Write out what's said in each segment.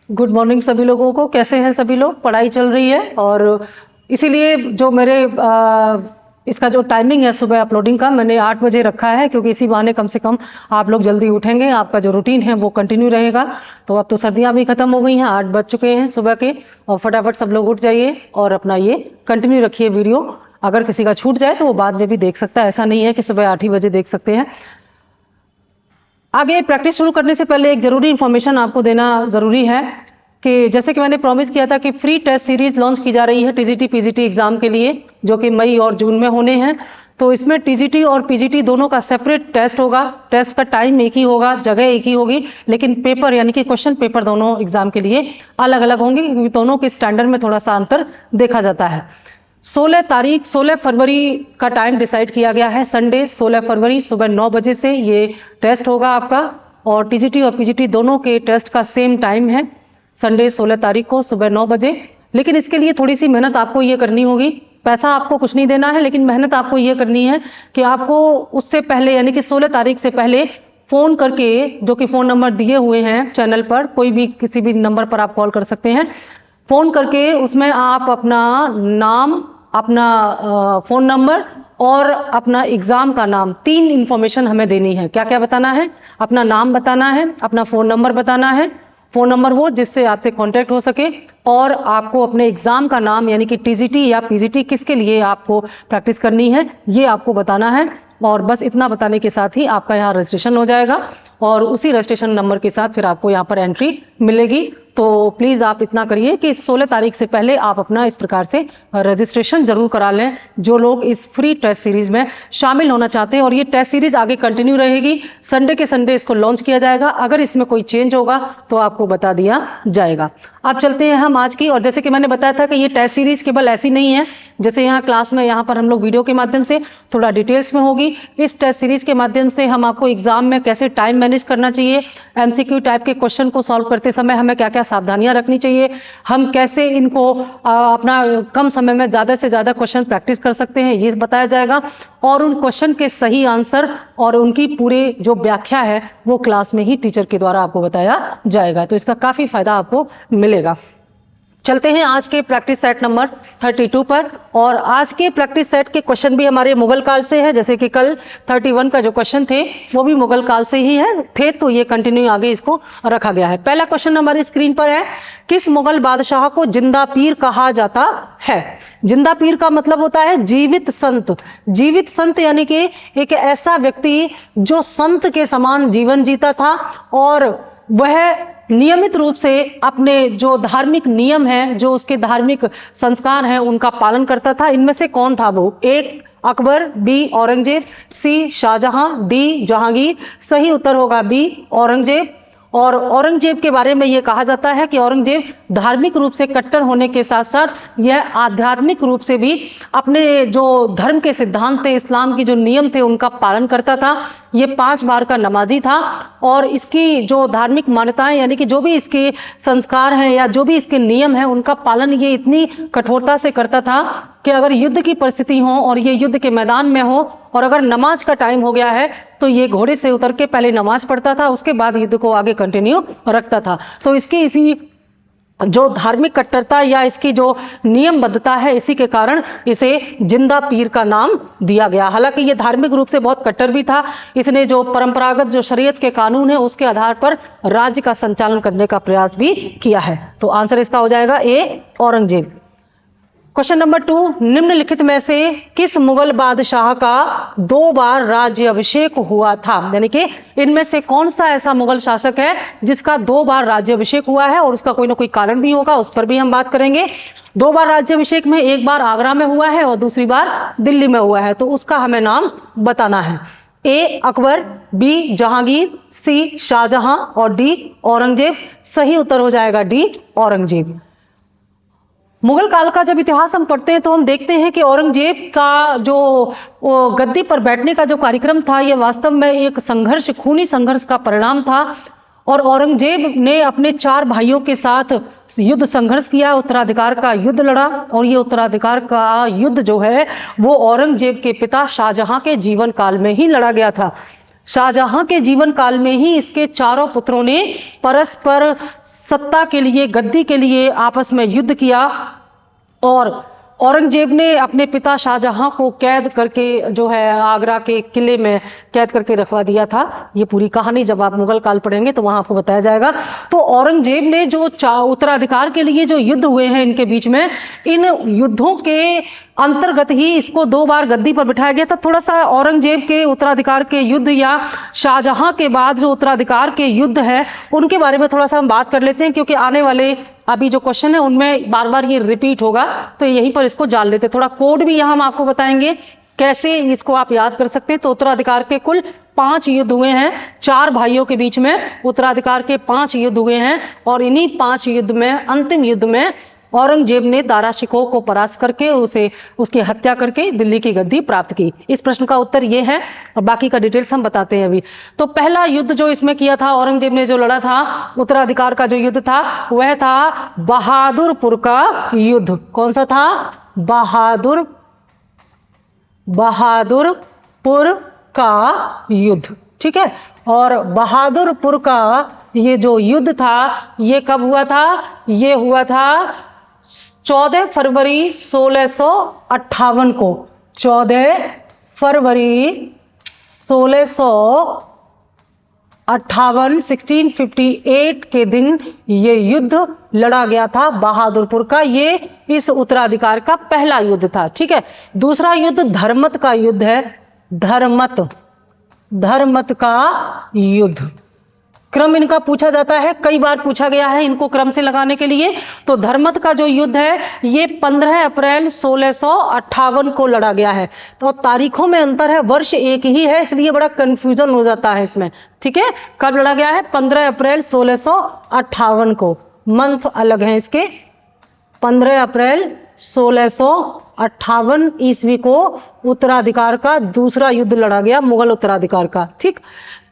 Good morning सभी लोगों को। कैसे हैं सभी लोग? पढ़ाई चल रही है और इसीलिए जो मेरे इसका जो टाइमिंग है सुबह अपलोडिंग का मैंने 8 बजे रखा है, क्योंकि इसी बहाने कम से कम आप लोग जल्दी उठेंगे, आपका जो रूटीन है वो कंटिन्यू रहेगा। तो अब तो सर्दियां भी खत्म हो गई हैं, 8 बज चुके हैं सुबह के, और फटाफट सब लोग उठ जाइए और अपना ये कंटिन्यू रखिए वीडियो। अगर किसी का छूट जाए तो वो बाद में भी देख सकता है, ऐसा नहीं है कि सुबह 8 ही बजे देख सकते हैं। आगे प्रैक्टिस शुरू करने से पहले एक जरूरी इंफॉर्मेशन आपको देना जरूरी है कि जैसे कि मैंने प्रॉमिस किया था कि फ्री टेस्ट सीरीज लॉन्च की जा रही है टीजीटी पीजीटी एग्जाम के लिए, जो कि मई और जून में होने हैं। तो इसमें टीजीटी और पीजीटी दोनों का सेपरेट टेस्ट होगा। टेस्ट का टाइम एक ही होगा, जगह एक ही होगी, लेकिन पेपर यानी कि क्वेश्चन पेपर दोनों एग्जाम के लिए अलग अलग होंगे, क्योंकि दोनों के स्टैंडर्ड में थोड़ा सा अंतर देखा जाता है। 16 फरवरी का टाइम डिसाइड किया गया है, संडे 16 फरवरी सुबह 9 बजे से ये टेस्ट होगा आपका। और टीजीटी और पीजीटी दोनों के टेस्ट का सेम टाइम है, संडे 16 तारीख को सुबह 9 बजे। लेकिन इसके लिए थोड़ी सी मेहनत आपको ये करनी होगी। पैसा आपको कुछ नहीं देना है, लेकिन मेहनत आपको ये करनी है कि आपको उससे पहले यानी कि 16 तारीख से पहले फोन करके, जो कि फोन नंबर दिए हुए हैं चैनल पर, कोई भी किसी भी नंबर पर आप कॉल कर सकते हैं, फोन करके उसमें आप अपना नाम, अपना फोन नंबर और अपना एग्जाम का नाम, 3 इंफॉर्मेशन हमें देनी है। क्या क्या बताना है? अपना नाम बताना है, अपना फोन नंबर बताना है, फोन नंबर वो जिससे आपसे कांटेक्ट हो सके, और आपको अपने एग्जाम का नाम यानी कि टीजीटी या पीजीटी किसके लिए आपको प्रैक्टिस करनी है ये आपको बताना है। और बस इतना बताने के साथ ही आपका यहाँ रजिस्ट्रेशन हो जाएगा और उसी रजिस्ट्रेशन नंबर के साथ फिर आपको यहाँ पर एंट्री मिलेगी। तो प्लीज आप इतना करिए कि 16 तारीख से पहले आप अपना इस प्रकार से रजिस्ट्रेशन जरूर करा लें, जो लोग इस फ्री टेस्ट सीरीज में शामिल होना चाहते हैं। और ये टेस्ट सीरीज आगे कंटिन्यू रहेगी, संडे के संडे इसको लॉन्च किया जाएगा। अगर इसमें कोई चेंज होगा तो आपको बता दिया जाएगा। अब चलते हैं हम आज की। और जैसे कि मैंने बताया था कि ये टेस्ट सीरीज केवल ऐसी नहीं है जैसे यहाँ क्लास में, यहाँ पर हम लोग वीडियो के माध्यम से थोड़ा डिटेल्स में होगी। इस टेस्ट सीरीज के माध्यम से हम आपको एग्जाम में कैसे टाइम मैनेज करना चाहिए, एमसीक्यू टाइप के क्वेश्चन को सॉल्व करते समय हमें क्या क्या सावधानियां रखनी चाहिए, हम कैसे इनको अपना कम समय में ज्यादा से ज्यादा क्वेश्चन प्रैक्टिस कर सकते हैं, ये बताया जाएगा। और उन क्वेश्चन के सही आंसर और उनकी पूरे जो व्याख्या है वो क्लास में ही टीचर के द्वारा आपको बताया जाएगा। तो इसका काफी फायदा आपको मिलेगा। चलते हैं आज के प्रैक्टिस सेट नंबर 32 पर। और आज के प्रैक्टिस सेट के क्वेश्चन भी हमारे मुगल काल से हैं, जैसे कि कल 31 का जो क्वेश्चन थे वो भी मुगल काल से ही थे, तो ये कंटिन्यू आगे इसको रखा गया है। पहला क्वेश्चन हमारी स्क्रीन पर है, किस मुगल बादशाह को जिंदा पीर कहा जाता है? जिंदा पीर का मतलब होता है जीवित संत। जीवित संत यानी कि एक ऐसा व्यक्ति जो संत के समान जीवन जीता था और वह नियमित रूप से अपने जो धार्मिक नियम हैं, जो उसके धार्मिक संस्कार हैं, उनका पालन करता था। इनमें से कौन था वो? एक अकबर, बी औरंगजेब, सी शाहजहां, डी जहांगीर। सही उत्तर होगा बी औरंगजेब। और औरंगजेब के बारे में यह कहा जाता है कि औरंगजेब धार्मिक रूप से कट्टर होने के साथ साथ यह आध्यात्मिक रूप से भी अपने जो धर्म के सिद्धांत थे, इस्लाम की जो नियम थे, उनका पालन करता था। ये 5 बार का नमाजी था और इसकी जो धार्मिक मान्यताएं यानी कि जो भी इसके संस्कार हैं या जो भी इसके नियम हैं, उनका पालन ये इतनी कठोरता से करता था कि अगर युद्ध की परिस्थिति हो और ये युद्ध के मैदान में हो और अगर नमाज का टाइम हो गया है तो ये घोड़े से उतर के पहले नमाज पढ़ता था, उसके बाद युद्ध को आगे कंटिन्यू रखता था। तो इसकी इसी जो धार्मिक कट्टरता या इसकी जो नियमबद्धता है, इसी के कारण इसे जिंदा पीर का नाम दिया गया। हालांकि ये धार्मिक रूप से बहुत कट्टर भी था। इसने जो परंपरागत जो शरीयत के कानून है उसके आधार पर राज्य का संचालन करने का प्रयास भी किया है। तो आंसर इसका हो जाएगा ए औरंगजेब। क्वेश्चन नंबर 2, निम्नलिखित में से किस मुगल बादशाह का 2 बार राज्य अभिषेक हुआ था? यानी कि इनमें से कौन सा ऐसा मुगल शासक है जिसका 2 बार राज्य अभिषेक हुआ है, और उसका कोई ना कोई कारण भी होगा, उस पर भी हम बात करेंगे। 2 बार राज्य अभिषेक में एक बार आगरा में हुआ है और दूसरी बार दिल्ली में हुआ है, तो उसका हमें नाम बताना है। ए अकबर, बी जहांगीर, सी शाहजहां और डी औरंगजेब। सही उत्तर हो जाएगा डी औरंगजेब। मुगल काल का जब इतिहास हम पढ़ते हैं तो हम देखते हैं कि औरंगजेब का जो गद्दी पर बैठने का जो कार्यक्रम था, यह वास्तव में एक संघर्ष, खूनी संघर्ष का परिणाम था। और औरंगजेब ने अपने 4 भाइयों के साथ युद्ध संघर्ष किया, उत्तराधिकार का युद्ध लड़ा। और ये उत्तराधिकार का युद्ध जो है वो औरंगजेब के पिता शाहजहां के जीवन काल में ही लड़ा गया था। शाहजहां के जीवन काल में ही इसके चारों पुत्रों ने परस्पर सत्ता के लिए, गद्दी के लिए आपस में युद्ध किया और औरंगजेब ने अपने पिता शाहजहां को कैद करके जो है आगरा के किले में कैद करके रखवा दिया था। ये पूरी कहानी जब आप मुगल काल पढ़ेंगे तो वहां आपको बताया जाएगा। तो औरंगजेब ने जो उत्तराधिकार के लिए जो युद्ध हुए हैं इनके बीच में, इन युद्धों के अंतर्गत ही इसको 2 बार गद्दी पर बिठाया गया था। थोड़ा सा औरंगजेब के उत्तराधिकार के युद्ध या शाहजहां के बाद जो उत्तराधिकार के युद्ध है उनके बारे में थोड़ा सा हम बात कर लेते हैं, क्योंकि आने वाले अभी जो क्वेश्चन है उनमें बार बार ये रिपीट होगा, तो यहीं पर इसको जान लेते हैं। थोड़ा कोड भी यहां हम आपको बताएंगे कैसे इसको आप याद कर सकते हैं। तो उत्तराधिकार के कुल 5 युद्ध हुए हैं, 4 भाइयों के बीच में उत्तराधिकार के 5 युद्ध हुए हैं और इन्हीं 5 युद्ध में, अंतिम युद्ध में औरंगजेब ने दारा शिकोह को परास्त करके उसकी हत्या करके दिल्ली की गद्दी प्राप्त की। इस प्रश्न का उत्तर ये है और बाकी का डिटेल्स हम बताते हैं अभी। तो पहला युद्ध जो इसमें किया था औरंगजेब ने, जो लड़ा था उत्तराधिकार का जो युद्ध था, वह था बहादुरपुर का युद्ध। कौन सा था? बहादुरपुर का युद्ध। ठीक है। और बहादुरपुर का ये जो युद्ध था ये कब हुआ था? ये हुआ था 14 फरवरी 1658 को। 14 फरवरी 1658 1658 के दिन ये युद्ध लड़ा गया था बहादुरपुर का। ये इस उत्तराधिकार का पहला युद्ध था। ठीक है। दूसरा युद्ध धर्मत का युद्ध है। धर्मत का युद्ध। क्रम इनका पूछा जाता है, कई बार पूछा गया है इनको क्रम से लगाने के लिए। तो धर्मत का जो युद्ध है ये 15 अप्रैल 1658 को लड़ा गया है। तो तारीखों में अंतर है, वर्ष एक ही है, इसलिए बड़ा कंफ्यूजन हो जाता है इसमें। ठीक है। कब लड़ा गया है? 15 अप्रैल 1658 को। मंथ अलग है इसके। 15 अप्रैल 1658 ईस्वी को उत्तराधिकार का दूसरा युद्ध लड़ा गया, मुगल उत्तराधिकार का। ठीक।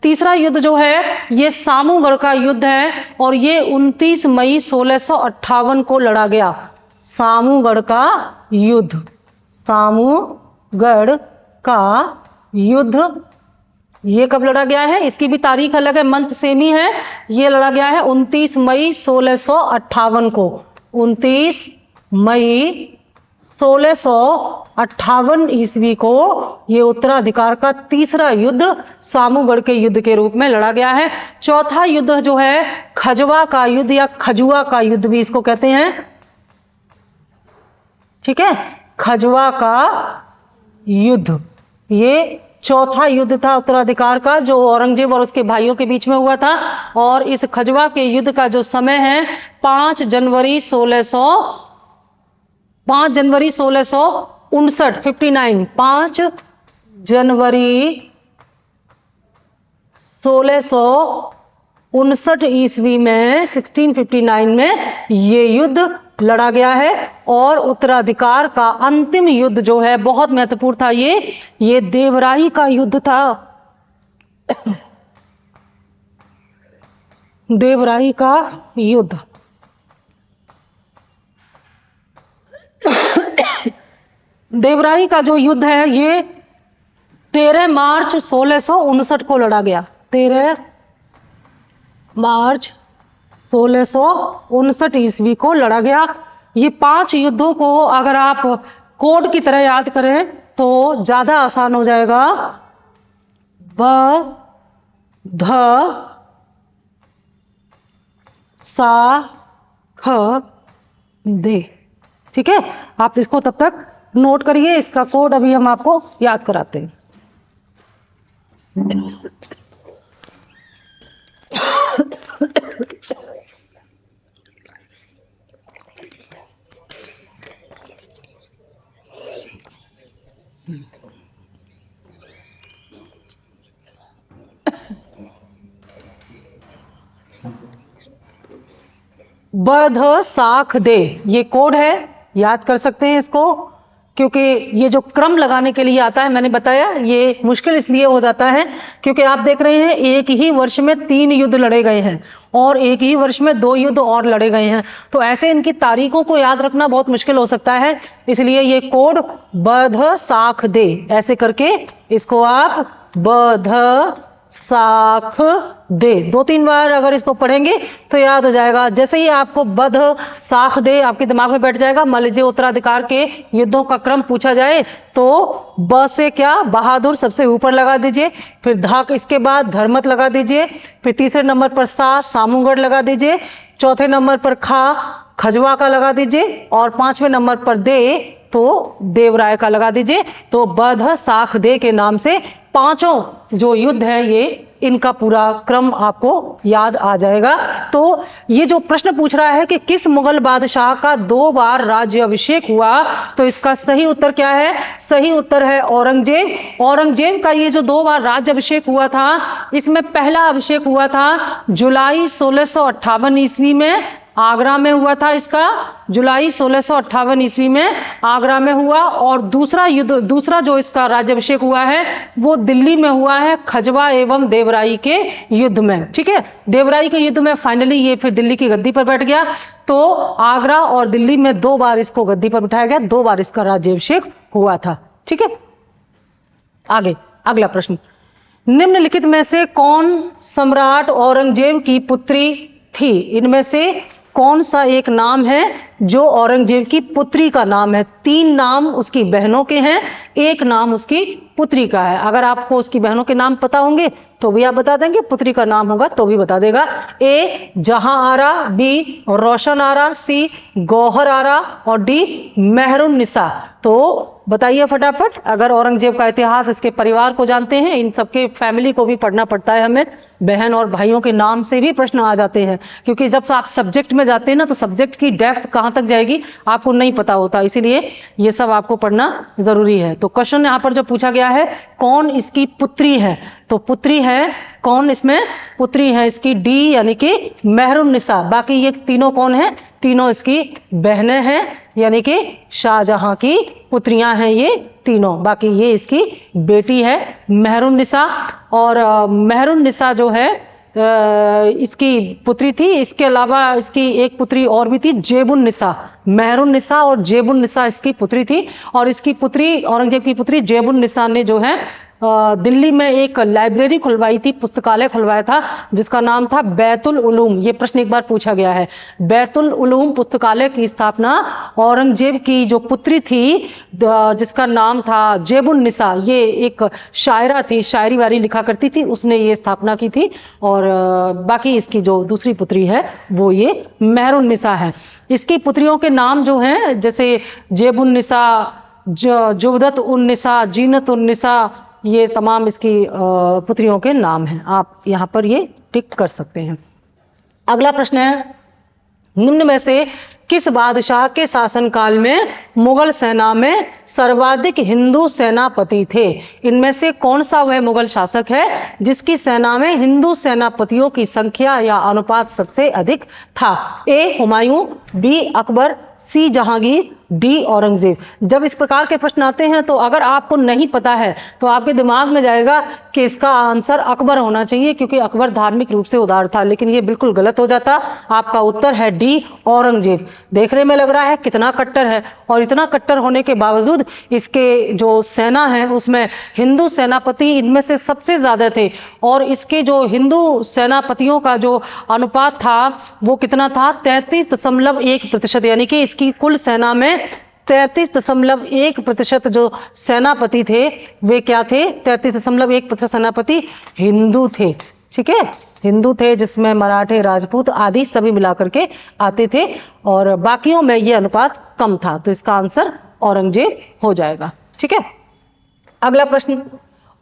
तीसरा युद्ध जो है ये सामूगढ़ का युद्ध है और ये 29 मई 1658 को लड़ा गया। सामूगढ़ का युद्ध। सामूगढ़ का युद्ध ये कब लड़ा गया है? इसकी भी तारीख अलग है, मंथ सेम ही है। ये लड़ा गया है 29 मई 1658 को। 29 मई 1658 ईस्वी को ये उत्तराधिकार का तीसरा युद्ध सामूगढ़ के युद्ध के रूप में लड़ा गया है। चौथा युद्ध जो है खजवा का युद्ध या खजुआ का युद्ध भी इसको कहते हैं। ठीक है। खजवा का युद्ध ये चौथा युद्ध था उत्तराधिकार का, जो औरंगजेब और उसके भाइयों के बीच में हुआ था। और इस खजवा के युद्ध का जो समय है 5 जनवरी 1659 59 5 जनवरी 1659 ईस्वी में 1659 में ये युद्ध लड़ा गया है। और उत्तराधिकार का अंतिम युद्ध जो है बहुत महत्वपूर्ण था, ये देवराई का युद्ध था। देवराई का युद्ध। देवराई का जो युद्ध है ये 13 मार्च 1659 को लड़ा गया। 13 मार्च 1659 ईस्वी को लड़ा गया। ये 5 युद्धों को अगर आप कोड की तरह याद करें तो ज्यादा आसान हो जाएगा। ब ध सा ख दे। ठीक है। आप इसको तब तक नोट करिए, इसका कोड अभी हम आपको याद कराते हैं। बध साख दे, ये कोड है, याद कर सकते हैं इसको, क्योंकि ये जो क्रम लगाने के लिए आता है, मैंने बताया ये मुश्किल इसलिए हो जाता है क्योंकि आप देख रहे हैं एक ही वर्ष में 3 युद्ध लड़े गए हैं और एक ही वर्ष में 2 युद्ध और लड़े गए हैं। तो ऐसे इनकी तारीखों को याद रखना बहुत मुश्किल हो सकता है, इसलिए ये कोड बध साख दे ऐसे करके इसको आप बध साख दे। 2-3 बार अगर इसको पढ़ेंगे तो याद हो जाएगा। जैसे ही आपको बध साख दे आपके दिमाग में बैठ जाएगा। मान लीजिए उत्तराधिकार के युद्धों का क्रम पूछा जाए तो ब से क्या, बहादुर सबसे ऊपर लगा दीजिए, फिर धक इसके बाद धर्मत लगा दीजिए, फिर तीसरे नंबर पर सामुगढ़ लगा दीजिए, चौथे नंबर पर खजवा का लगा दीजिए, और 5वें नंबर पर दे तो देवराय का लगा दीजिए। तो बध साख दे के नाम से 5 जो युद्ध है ये इनका पूरा क्रम आपको याद आ जाएगा। तो ये जो प्रश्न पूछ रहा है कि किस मुगल बादशाह का 2 बार राज्य अभिषेक हुआ, तो इसका सही उत्तर क्या है? सही उत्तर है औरंगजेब। औरंगजेब का ये जो 2 बार राज्य अभिषेक हुआ था, इसमें पहला अभिषेक हुआ था जुलाई 1658 ईस्वी में, आगरा में हुआ था। इसका जुलाई 1658 ईस्वी में आगरा में हुआ। और दूसरा जो इसका राज्याभिषेक हुआ है वो दिल्ली में हुआ है, खजवा एवं देवराई के युद्ध में। ठीक है, देवराई के युद्ध में फाइनली ये फिर दिल्ली की गद्दी पर बैठ गया। तो आगरा और दिल्ली में 2 बार इसको गद्दी पर बिठाया गया, 2 बार इसका राज्याभिषेक हुआ था। ठीक है, आगे अगला प्रश्न, निम्नलिखित में से कौन सम्राट औरंगजेब की पुत्री थी? इनमें से कौन सा एक नाम है जो औरंगजेब की पुत्री का नाम है? 3 नाम उसकी बहनों के हैं, 1 नाम उसकी पुत्री का है। अगर आपको उसकी बहनों के नाम पता होंगे तो भी आप बता देंगे, पुत्री का नाम होगा तो भी बता देगा। ए जहां आरा, बी रोशन आरा, सी गौहर आरा और डी मेहरुन निसा। तो बताइए फटाफट। अगर औरंगजेब का इतिहास, इसके परिवार को जानते हैं, इन सबके फैमिली को भी पढ़ना पड़ता है हमें, बहन और भाइयों के नाम से भी प्रश्न आ जाते हैं, क्योंकि जब आप सब्जेक्ट में जाते हैं ना तो सब्जेक्ट की डेप्थ कहां तक जाएगी आपको नहीं पता होता, इसीलिए ये सब आपको पढ़ना जरूरी है। तो क्वेश्चन यहां पर जो पूछा गया है, कौन इसकी पुत्री है? तो पुत्री है, कौन इसमें पुत्री है इसकी? डी यानी कि मेहरुन निसा। बाकी ये तीनों कौन है? तीनों इसकी बहनें हैं, यानी कि शाहजहां की पुत्रियां हैं ये तीनों। बाकी ये इसकी बेटी है मेहरुन निसा। और मेहरुन निसा जो है इसकी पुत्री थी। इसके अलावा इसकी एक पुत्री और भी थी, जेबुन निसा। मेहरुन निसा और जेबुन निसा इसकी पुत्री थी। और इसकी पुत्री, औरंगजेब की पुत्री जेबुन निसा ने जो है दिल्ली में एक लाइब्रेरी खुलवाई थी, पुस्तकालय खुलवाया था, जिसका नाम था बैतुल उलूम। ये प्रश्न एक बार पूछा गया है। बैतुल उलूम पुस्तकालय की स्थापना औरंगजेब की जो पुत्री थी, जिसका नाम था जेबुन निसा, ये एक शायरा थी, शायरी वारी लिखा करती थी, उसने ये स्थापना की थी। और बाकी इसकी जो दूसरी पुत्री है वो ये मेहरुन निसा है। इसकी पुत्रियों के नाम जो हैं, जैसे जेबुन निसा, जुवदत उन निसा, जीनत उन निसा, ये तमाम इसकी पुत्रियों के नाम हैं। आप यहाँ पर ये टिक कर सकते हैं। अगला प्रश्न है, निम्न में से किस बादशाह के शासनकाल में मुगल सेना में सर्वाधिक हिंदू सेनापति थे? इनमें से कौन सा वह मुगल शासक है जिसकी सेना में हिंदू सेनापतियों की संख्या या अनुपात सबसे अधिक था? ए हुमायूं, बी अकबर, सी जहांगीर, डी औरंगजेब। जब इस प्रकार के प्रश्न आते हैं तो अगर आपको नहीं पता है तो आपके दिमाग में जाएगा कि इसका आंसर अकबर होना चाहिए, क्योंकि अकबर धार्मिक रूप से उदार था, लेकिन ये बिल्कुल गलत हो जाता। आपका उत्तर है डी औरंगजेब। देखने में लग रहा है कितना कट्टर है, और इतना कट्टर होने के बावजूद इसके जो सेना है उसमें हिंदू सेनापति इनमें से सबसे ज्यादा थे। और इसके जो हिंदू सेनापतियों का जो अनुपात था वो कितना था? 33.1%। यानी कि इसकी कुल सेना में 33.1% जो सेनापति थे वे क्या थे? 33.1% सेनापति हिंदू थे। ठीक है, हिंदू थे, जिसमें मराठे, राजपूत आदि सभी मिलाकर के आते थे, और बाकियों में यह अनुपात कम था। तो इसका आंसर औरंगजेब हो जाएगा। ठीक है, अगला प्रश्न,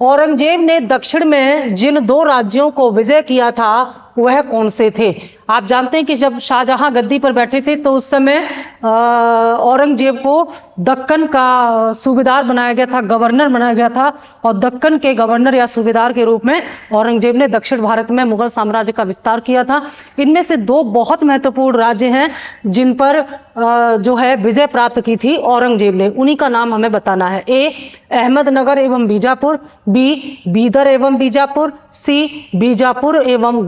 औरंगजेब ने दक्षिण में जिन 2 राज्यों को विजय किया था वह कौन से थे? आप जानते हैं कि जब शाहजहां गद्दी पर बैठे थे तो उस समय औरंगजेब को दक्कन का सूबेदार बनाया गया था, गवर्नर बनाया गया था। और दक्कन के गवर्नर या सूबेदार के रूप में औरंगजेब ने दक्षिण भारत में मुगल साम्राज्य का विस्तार किया था। इनमें से 2 बहुत महत्वपूर्ण राज्य हैं जिन पर जो है विजय प्राप्त की थी औरंगजेब ने, उन्हीं का नाम हमें बताना है। ए अहमदनगर एवं बीजापुर, बी बीदर एवं बीजापुर, सी बीजापुर एवं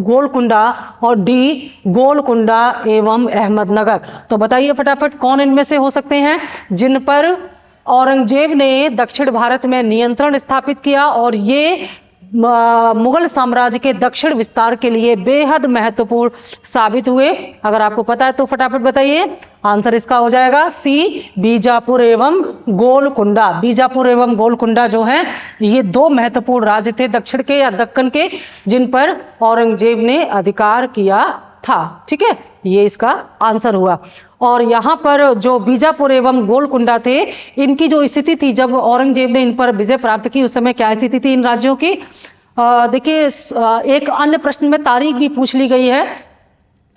गोलकुंडा और डी गोलकुंडा एवं अहमदनगर। तो बताइए फटाफट कौन इनमें से हो सकते हैं जिन पर औरंगजेब ने दक्षिण भारत में नियंत्रण स्थापित किया और ये मुगल साम्राज्य के दक्षिण विस्तार के लिए बेहद महत्वपूर्ण साबित हुए? अगर आपको पता है तो फटाफट बताइए। आंसर इसका हो जाएगा सी, बीजापुर एवं गोलकुंडा। बीजापुर एवं गोलकुंडा जो है ये दो महत्वपूर्ण राज्य थे दक्षिण के या दक्कन के, जिन पर औरंगजेब ने अधिकार किया था। ठीक है, ये इसका आंसर हुआ। और यहाँ पर जो बीजापुर एवं गोलकुंडा थे, इनकी जो स्थिति थी जब औरंगजेब ने इन पर विजय प्राप्त की, उस समय क्या स्थिति थी इन राज्यों की? देखिए, एक अन्य प्रश्न में तारीख भी पूछ ली गई है।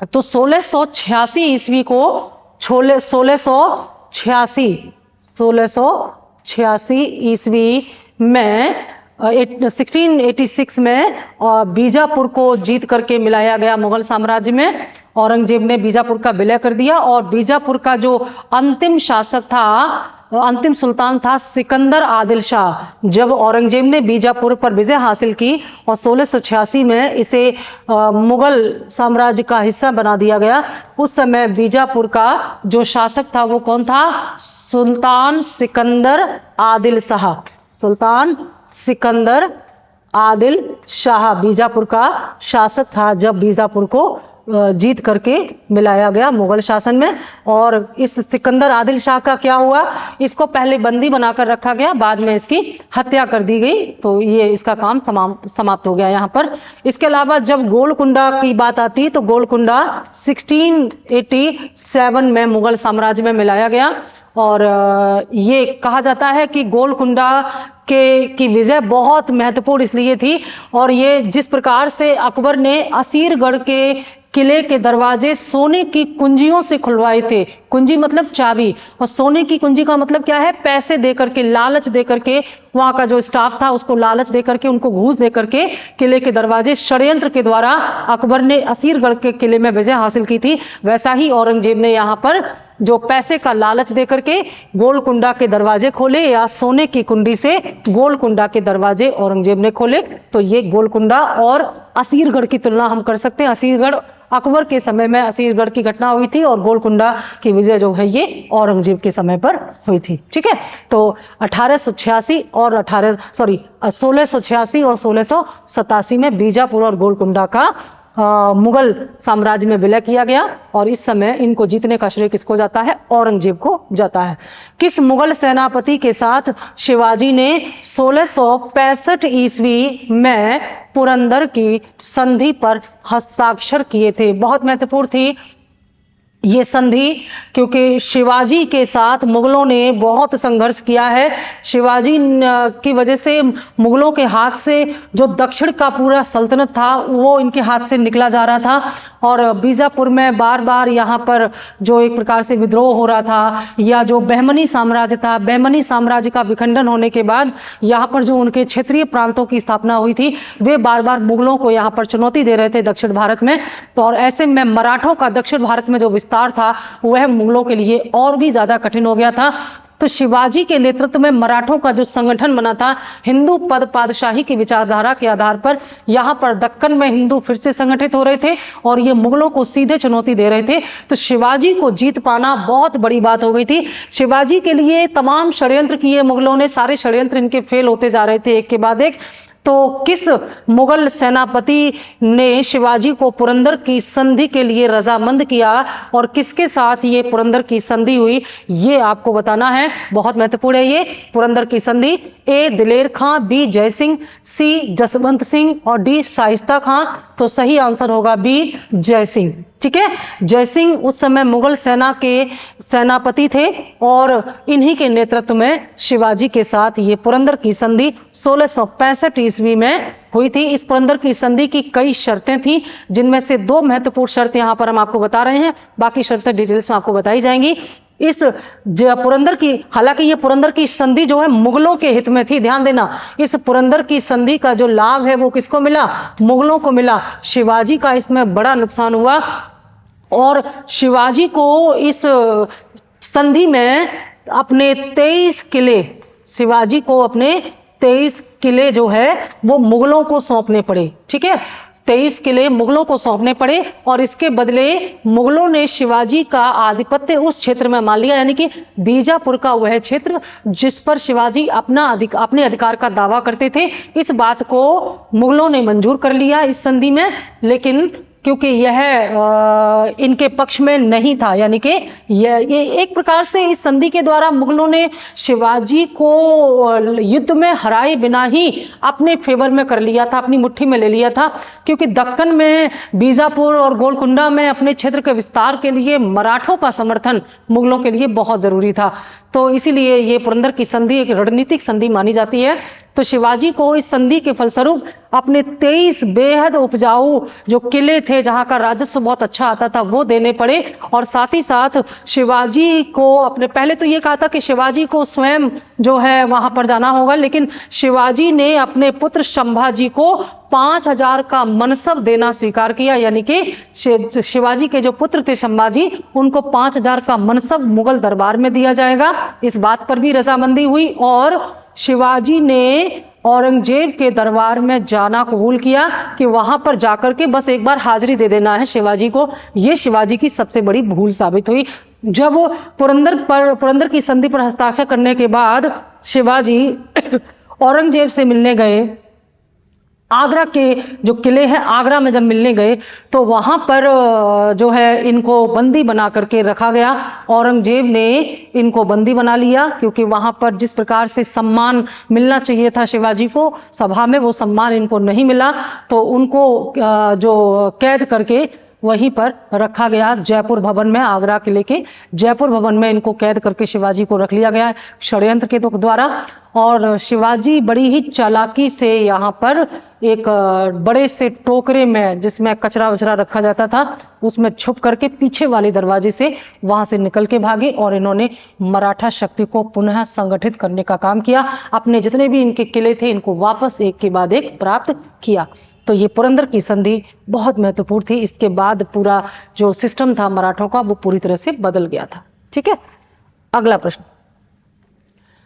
तो 1686 ईस्वी को 1686 ईस्वी में 1686 में बीजापुर को जीत करके मिलाया गया मुगल साम्राज्य में। औरंगजेब ने बीजापुर का विलय कर दिया और बीजापुर का जो अंतिम शासक था, अंतिम सुल्तान था सिकंदर आदिल शाह। जब औरंगजेब ने बीजापुर पर विजय हासिल की और 1686 में इसे मुगल साम्राज्य का हिस्सा बना दिया गया, उस समय बीजापुर का जो शासक था वो कौन था? सुल्तान सिकंदर आदिल शाह। सुल्तान सिकंदर आदिल शाह बीजापुर का शासक था जब बीजापुर को जीत करके मिलाया गया मुगल शासन में। और इस सिकंदर आदिल शाह का क्या हुआ? इसको पहले बंदी बनाकर रखा गया, बाद में इसकी हत्या कर दी गई, तो ये इसका काम समाप्त हो गया यहाँ पर। इसके अलावा जब गोलकुंडा की बात आती है तो गोलकुंडा 1687 में मुगल साम्राज्य में मिलाया गया। और ये कहा जाता है कि गोलकुंडा की विजय बहुत महत्वपूर्ण इसलिए थी, और ये जिस प्रकार से अकबर ने असीरगढ़ के किले के दरवाजे सोने की कुंजियों से खुलवाए थे। कुंजी मतलब चाबी, और सोने की कुंजी का मतलब क्या है? पैसे देकर के, लालच देकर के, वहां का जो स्टाफ था उसको लालच देकर के, उनको घूस देकर के किले के दरवाजे षड्यंत्र के द्वारा अकबर ने असीरगढ़ के किले में विजय हासिल की थी। वैसा ही औरंगजेब ने यहाँ पर जो पैसे का लालच देकर के गोलकुंडा के दरवाजे खोले, या सोने की कुंडी से गोलकुंडा के दरवाजे औरंगजेब ने खोले। तो ये गोलकुंडा और असीरगढ़ की तुलना हम कर सकते हैं। असीरगढ़ अकबर के समय में असीरगढ़ की घटना हुई थी, और गोलकुंडा की विजय जो है ये औरंगजेब के समय पर हुई थी। ठीक है, तो 1686 और 1687 में बीजापुर और गोलकुंडा का मुगल साम्राज्य में विलय किया गया, और इस समय इनको जीतने का श्रेय किसको जाता है? औरंगजेब को जाता है। किस मुगल सेनापति के साथ शिवाजी ने 1665 ईस्वी में पुरंदर की संधि पर हस्ताक्षर किए थे? बहुत महत्वपूर्ण थी ये संधि, क्योंकि शिवाजी के साथ मुगलों ने बहुत संघर्ष किया है। शिवाजी की वजह से मुगलों के हाथ से जो दक्षिण का पूरा सल्तनत था वो इनके हाथ से निकला जा रहा था, और बीजापुर में बार बार यहाँ पर जो एक प्रकार से विद्रोह हो रहा था, या जो बहमनी साम्राज्य था, बहमनी साम्राज्य का विखंडन होने के बाद यहाँ पर जो उनके क्षेत्रीय प्रांतों की स्थापना हुई थी, वे बार बार मुगलों को यहाँ पर चुनौती दे रहे थे दक्षिण भारत में। तो और ऐसे में मराठों का दक्षिण भारत में जो विस्तार था वह मुगलों के लिए और भी ज्यादा कठिन हो गया था। तो शिवाजी के नेतृत्व में मराठों का जो संगठन बना था, हिंदू पादशाही की विचारधारा के आधार पर, यहाँ पर दक्कन में हिंदू फिर से संगठित हो रहे थे और ये मुगलों को सीधे चुनौती दे रहे थे। तो शिवाजी को जीत पाना बहुत बड़ी बात हो गई थी। शिवाजी के लिए तमाम षड्यंत्र किए मुगलों ने, सारे षड्यंत्र इनके फेल होते जा रहे थे एक के बाद एक। तो किस मुगल सेनापति ने शिवाजी को पुरंदर की संधि के लिए रजामंद किया, और किसके साथ ये पुरंदर की संधि हुई, ये आपको बताना है। बहुत महत्वपूर्ण है ये पुरंदर की संधि। ए दिलेर खां, बी जय सिंह, सी जसवंत सिंह और डी शाइस्ता खां। तो सही आंसर होगा बी जय सिंह। ठीक है, जय सिंह उस समय मुगल सेना के सेनापति थे, और इन्हीं के नेतृत्व में शिवाजी के साथ ये पुरंदर की संधि 1665 ईस्वी में हुई थी। इस पुरंदर की संधि की कई शर्तें थी, जिनमें से दो महत्वपूर्ण शर्तें यहां पर हम आपको बता रहे हैं, बाकी शर्तें डिटेल्स में आपको बताई जाएंगी। इस पुरंदर की, हालांकि ये पुरंदर की संधि जो है मुगलों के हित में थी, ध्यान देना। इस पुरंदर की संधि का जो लाभ है वो किसको मिला? मुगलों को मिला। शिवाजी का इसमें बड़ा नुकसान हुआ, और शिवाजी को इस संधि में अपने 23 किले, शिवाजी को अपने 23 किले जो है वो मुगलों को सौंपने पड़े। ठीक है, 23 किले मुगलों को सौंपने पड़े और इसके बदले मुगलों ने शिवाजी का आधिपत्य उस क्षेत्र में मान लिया, यानी कि बीजापुर का वह क्षेत्र जिस पर शिवाजी अपने अधिकार का दावा करते थे, इस बात को मुगलों ने मंजूर कर लिया इस संधि में। लेकिन क्योंकि यह इनके पक्ष में नहीं था, यानी कि ये एक प्रकार से इस संधि के द्वारा मुगलों ने शिवाजी को युद्ध में हराए बिना ही अपने फेवर में कर लिया था, अपनी मुट्ठी में ले लिया था। क्योंकि दक्कन में, बीजापुर और गोलकुंडा में अपने क्षेत्र के विस्तार के लिए मराठों का समर्थन मुगलों के लिए बहुत जरूरी था। तो इसीलिए ये पुरंदर की संधि एक रणनीतिक संधि मानी जाती है। तो शिवाजी को इस संधि के फलस्वरूप अपने 23 बेहद उपजाऊ जो किले थे, जहां का राजस्व बहुत अच्छा आता था, वो देने पड़े। और साथ ही साथ शिवाजी को अपने, पहले तो ये कहा था कि शिवाजी को स्वयं जो है वहां पर जाना होगा, लेकिन शिवाजी ने अपने पुत्र संभाजी को 5000 का मनसब देना स्वीकार किया। यानी कि शिवाजी के जो पुत्र थे संभाजी, उनको 5000 का मनसब मुगल दरबार में दिया जाएगा। इस बात पर भी रजामंदी हुई और शिवाजी ने औरंगजेब के दरबार में जाना कबूल किया कि वहां पर जाकर के बस एक बार हाजिरी दे देना है शिवाजी को। यह शिवाजी की सबसे बड़ी भूल साबित हुई। जब पुरंदर की संधि पर हस्ताक्षर करने के बाद शिवाजी औरंगजेब से मिलने गए, आगरा के जो किले हैं, आगरा में जब मिलने गए तो वहां पर जो है इनको बंदी बना करके रखा गया। औरंगजेब ने इनको बंदी बना लिया क्योंकि वहां पर जिस प्रकार से सम्मान मिलना चाहिए था शिवाजी को सभा में, वो सम्मान इनको नहीं मिला। तो उनको जो कैद करके वहीं पर रखा गया जयपुर भवन में, आगरा किले के जयपुर भवन में इनको कैद करके शिवाजी को रख लिया गया षड्यंत्र के द्वारा। और शिवाजी बड़ी ही चालाकी से यहाँ पर एक बड़े से टोकरे में जिसमें कचरा वचरा रखा जाता था, उसमें छुप करके पीछे वाले दरवाजे से वहां से निकल के भागे और इन्होंने मराठा शक्ति को पुनः संगठित करने का काम किया। अपने जितने भी इनके किले थे इनको वापस एक के बाद एक प्राप्त किया। तो ये पुरंदर की संधि बहुत महत्वपूर्ण थी। इसके बाद पूरा जो सिस्टम था मराठों का वो पूरी तरह से बदल गया था। ठीक है, अगला प्रश्न,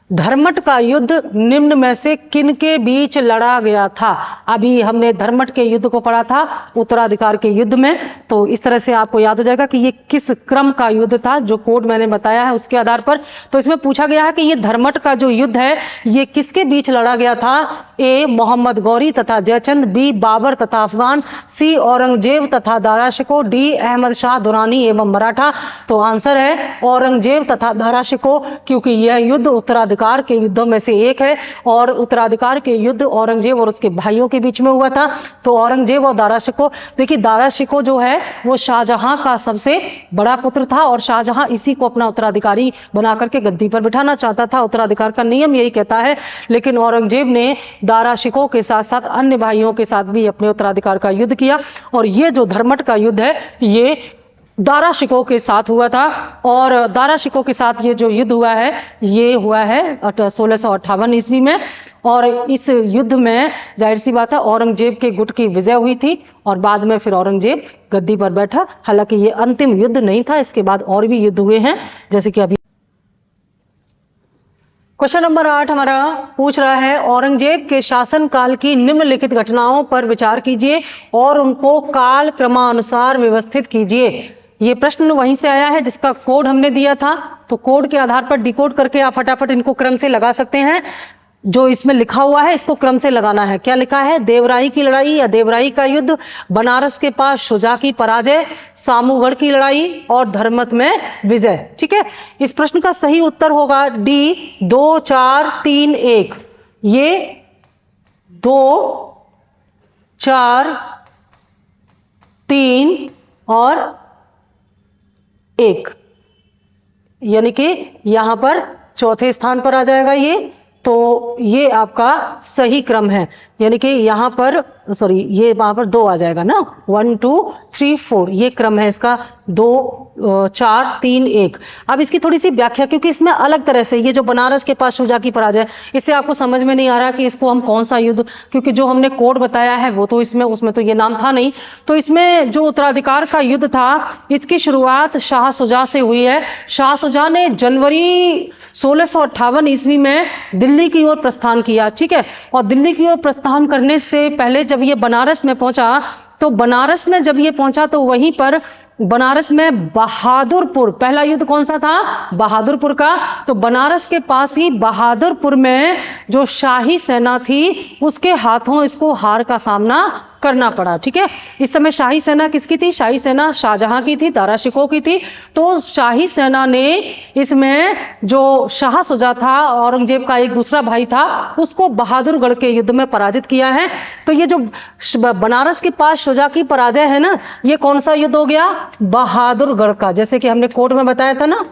धर्मट का युद्ध निम्न में से किन के बीच लड़ा गया था? अभी हमने धर्मट के युद्ध को पढ़ा था उत्तराधिकार के युद्ध में, तो इस तरह से आपको याद हो जाएगा कि ये किस क्रम का युद्ध था, जो कोड मैंने बताया है उसके आधार पर। तो इसमें पूछा गया है कि ये धर्मट का जो युद्ध है ये किसके बीच लड़ा गया था? ए मोहम्मद गौरी तथा जयचंद, बी बाबर तथा अफगान, सी औरंगजेब तथा दारा शिकोह, डी अहमद शाह दुरानी एवं मराठा। तो आंसर है औरंगजेब तथा दारा शिकोह, क्योंकि यह युद्ध उत्तराधिकार के युद्धों में से एक है और उत्तराधिकार के युद्ध औरंगजेब और उसके भाइयों के बीच में हुआ था। तो औरंगजेब और दारा शिकोह, देखिए दारा शिकोह जो है वो शाहजहां का सबसे बड़ा पुत्र था और शाहजहां इसी को अपना उत्तराधिकारी बना करके गद्दी पर बिठाना चाहता था, उत्तराधिकार का नियम यही कहता है। लेकिन औरंगजेब ने दारा शिकोह के साथ साथ अन्य भाइयों के साथ भी अपने उत्तराधिकार का युद्ध किया और ये जो धर्मट का युद्ध है ये दारा शिकोह के साथ हुआ था। और दारा शिकोह के साथ ये जो युद्ध हुआ है ये हुआ है 1658 ईस्वी में। और इस युद्ध में जाहिर सी बात है औरंगजेब के गुट की विजय हुई थी और बाद में फिर औरंगजेब गद्दी पर बैठा। हालांकि ये अंतिम युद्ध नहीं था, इसके बाद और भी युद्ध हुए हैं, जैसे कि अभी क्वेश्चन नंबर 8 हमारा पूछ रहा है औरंगजेब के शासनकाल की निम्नलिखित घटनाओं पर विचार कीजिए और उनको काल क्रमानुसार व्यवस्थित कीजिए। ये प्रश्न वहीं से आया है जिसका कोड हमने दिया था, तो कोड के आधार पर डिकोड करके आप फटाफट इनको क्रम से लगा सकते हैं। जो इसमें लिखा हुआ है इसको क्रम से लगाना है। क्या लिखा है? देवराई की लड़ाई या देवराई का युद्ध, बनारस के पास शुजा की पराजय, सामूगढ़ की लड़ाई और धर्मत में विजय। ठीक है, इस प्रश्न का सही उत्तर होगा डी 2 4 3 1। ये 2 4 3 और 1, यानी कि यहां पर चौथे स्थान पर आ जाएगा ये। तो ये आपका सही क्रम है, यानी कि यहां पर ये वहां पर 2 आ जाएगा ना, 1 2 3 4 ये क्रम है इसका, 2 4 3 1। अब इसकी थोड़ी सी व्याख्या, क्योंकि इसमें अलग तरह से ये जो बनारस के पास शुजा की पराजय, इससे आपको समझ में नहीं आ रहा कि इसको हम कौन सा युद्ध, क्योंकि जो हमने कोड बताया है वो तो उसमें तो ये नाम था नहीं। तो इसमें जो उत्तराधिकार का युद्ध था इसकी शुरुआत शाह शुजा से हुई है। शाह शुजा ने जनवरी 1658 ईस्वी में दिल्ली की ओर प्रस्थान किया, ठीक है। और दिल्ली की ओर प्रस्थान करने से पहले जब ये बनारस में पहुंचा, तो बनारस में जब ये पहुंचा तो वहीं पर बनारस में बहादुरपुर, पहला युद्ध कौन सा था? बहादुरपुर का। तो बनारस के पास ही बहादुरपुर में जो शाही सेना थी उसके हाथों इसको हार का सामना करना पड़ा, ठीक है। इस समय शाही सेना किसकी थी? शाही सेना शाहजहां की थी, दारा शिकोह की थी। तो शाही सेना ने इसमें जो शाह शुजा था, औरंगजेब का एक दूसरा भाई था, उसको बहादुरगढ़ के युद्ध में पराजित किया है। तो ये जो बनारस के पास शुजा की पराजय है ना, ये कौन सा युद्ध हो गया? बहादुरगढ़ का। जैसे कि हमने कोर्ट में बताया था ना,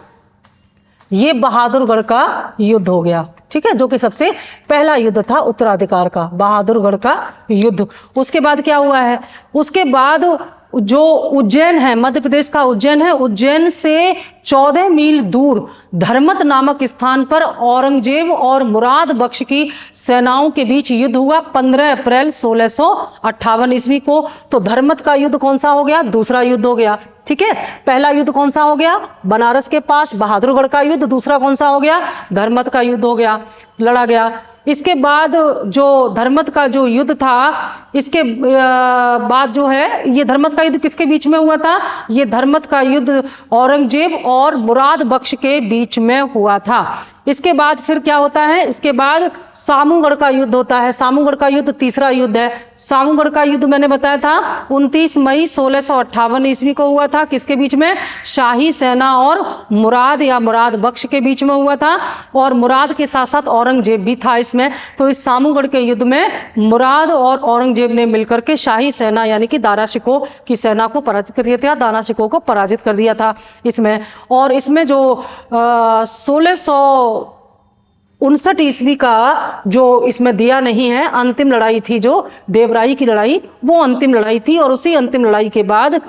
ये बहादुरगढ़ का युद्ध हो गया, ठीक है, जो कि सबसे पहला युद्ध था उत्तराधिकार का, बहादुरगढ़ का युद्ध। उसके बाद क्या हुआ है? उसके बाद जो उज्जैन है, मध्य प्रदेश का उज्जैन है, उज्जैन से 14 मील दूर धर्मत नामक स्थान पर औरंगजेब और मुराद बख्श की सेनाओं के बीच युद्ध हुआ 15 अप्रैल 1658 ईस्वी को। तो धर्मत का युद्ध कौन सा हो गया? दूसरा युद्ध हो गया, ठीक है। पहला युद्ध कौन सा हो गया? बनारस के पास बहादुरगढ़ का युद्ध। दूसरा कौन सा हो गया? धर्मत का युद्ध हो गया, लड़ा गया। इसके बाद जो धर्मत का जो युद्ध था, इसके बाद जो है, ये धर्मत का युद्ध किसके बीच में हुआ था? ये धर्मत का युद्ध औरंगजेब और मुराद बख्श के बीच में हुआ था। इसके बाद फिर क्या होता है? इसके बाद सामूगढ़ का युद्ध होता है। सामूगढ़ का युद्ध तीसरा युद्ध है। सामूगढ़ का युद्ध मैंने बताया था 29 मई 1658 ईस्वी को हुआ था। किसके बीच में? शाही सेना और मुराद या मुराद बख्श के बीच में हुआ था। और मुराद के साथ साथ औरंगजेब भी था इसमें। तो इस सामूगढ़ के युद्ध में मुराद और औरंगजेब ने मिलकर के शाही सेना यानी कि दारा शिकोह की सेना को पराजित कर दिया था, दारा शिकोह को पराजित कर दिया था इसमें। और इसमें जो 1659 ईस्वी का जो इसमें दिया नहीं है, अंतिम लड़ाई थी जो देवराई की लड़ाई, वो अंतिम लड़ाई थी। और उसी अंतिम लड़ाई के बाद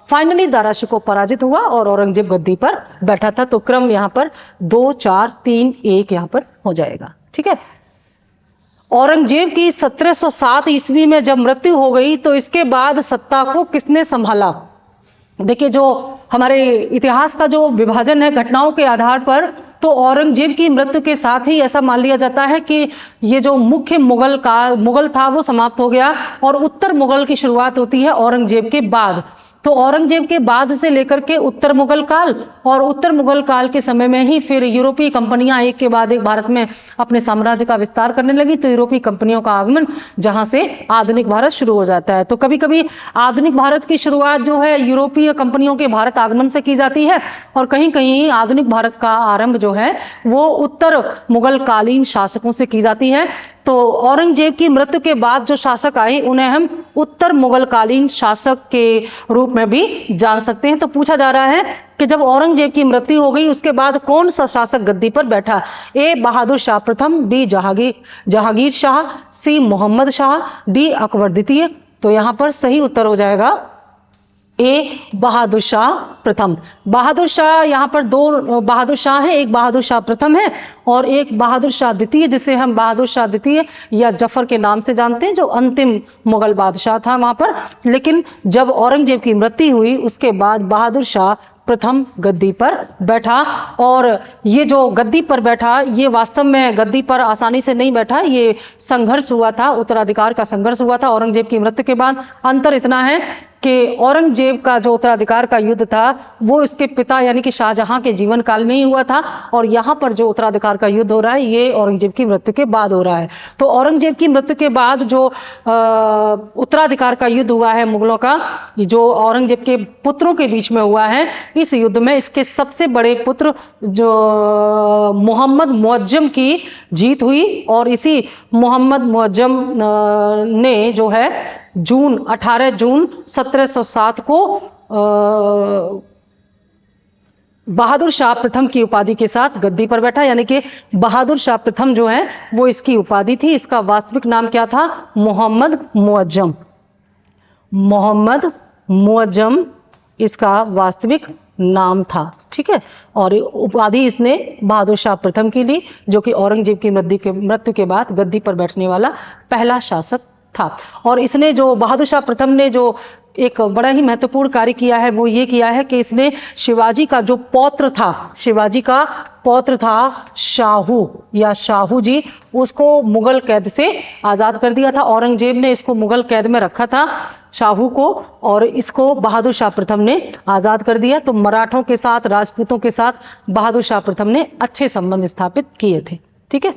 फाइनली दारा शिकोह पराजित हुआ और औरंगजेब गद्दी पर बैठा था। तो क्रम यहां पर 2 4 3 1 यहां पर हो जाएगा, ठीक है। औरंगजेब की 1707 ईस्वी में जब मृत्यु हो गई तो इसके बाद सत्ता को किसने संभाला? देखिए, जो हमारे इतिहास का जो विभाजन है घटनाओं के आधार पर, तो औरंगजेब की मृत्यु के साथ ही ऐसा मान लिया जाता है कि ये जो मुख्य मुगल था वो समाप्त हो गया और उत्तर मुगल की शुरुआत होती है औरंगजेब के बाद। तो औरंगजेब के बाद से लेकर के उत्तर मुगल काल, और उत्तर मुगल काल के समय में ही फिर यूरोपीय कंपनियां एक के बाद एक भारत में अपने साम्राज्य का विस्तार करने लगी। तो यूरोपीय कंपनियों का आगमन, जहां से आधुनिक भारत शुरू हो जाता है। तो कभी कभी आधुनिक भारत की शुरुआत जो है यूरोपीय कंपनियों के भारत आगमन से की जाती है, और कहीं कहीं आधुनिक भारत का आरंभ जो है वो उत्तर मुगल कालीन शासकों से की जाती है। तो औरंगजेब की मृत्यु के बाद जो शासक आए उन्हें हम उत्तर मुगल कालीन शासक के रूप में भी जान सकते हैं। तो पूछा जा रहा है कि जब औरंगजेब की मृत्यु हो गई उसके बाद कौन सा शासक गद्दी पर बैठा? ए बहादुर शाह प्रथम, बी जहांगीर शाह, सी मोहम्मद शाह, डी अकबर द्वितीय। तो यहां पर सही उत्तर हो जाएगा ए बहादुर शाह प्रथम। बहादुर शाह, यहाँ पर 2 बहादुर शाह हैं, एक बहादुर शाह प्रथम है और एक बहादुर शाह द्वितीय, जिसे हम बहादुर शाह द्वितीय या जफर के नाम से जानते हैं, जो अंतिम मुगल बादशाह था वहां पर। लेकिन जब औरंगजेब की मृत्यु हुई उसके बाद बहादुर शाह प्रथम गद्दी पर बैठा। और ये जो गद्दी पर बैठा, ये वास्तव में गद्दी पर आसानी से नहीं बैठा, ये संघर्ष हुआ था, उत्तराधिकार का संघर्ष हुआ था औरंगजेब की मृत्यु के बाद। अंतर इतना है कि औरंगजेब का जो उत्तराधिकार का युद्ध था वो इसके पिता यानी कि शाहजहां के जीवन काल में ही हुआ था, और यहाँ पर जो उत्तराधिकार का युद्ध हो रहा है ये औरंगजेब की मृत्यु के बाद हो रहा है। तो औरंगजेब की मृत्यु के बाद जो उत्तराधिकार का युद्ध हुआ है मुगलों का, जो औरंगजेब के पुत्रों के बीच में हुआ है, इस युद्ध में इसके सबसे बड़े पुत्र जो मोहम्मद मुअज्जम की जीत हुई। और इसी मोहम्मद मुअज्जम ने जो है 18 जून 1707 को बहादुर शाह प्रथम की उपाधि के साथ गद्दी पर बैठा। यानी कि बहादुर शाह प्रथम जो है वो इसकी उपाधि थी। इसका वास्तविक नाम क्या था? मोहम्मद मुअज्जम। मोहम्मद मुअज्जम इसका वास्तविक नाम था, ठीक है। और उपाधि इसने बहादुर शाह प्रथम की ली, जो कि औरंगजेब की मृत्यु के बाद गद्दी पर बैठने वाला पहला शासक था। और इसने जो बहादुर शाह प्रथम ने जो एक बड़ा ही महत्वपूर्ण कार्य किया है वो ये किया है कि इसने शिवाजी का जो पौत्र था, शिवाजी का पौत्र था शाहू या शाहू जी, उसको मुगल कैद से आजाद कर दिया था। औरंगजेब ने इसको मुगल कैद में रखा था शाहू को, और इसको बहादुर शाह प्रथम ने आजाद कर दिया। तो मराठों के साथ, राजपूतों के साथ बहादुर शाह प्रथम ने अच्छे संबंध स्थापित किए थे। ठीक है,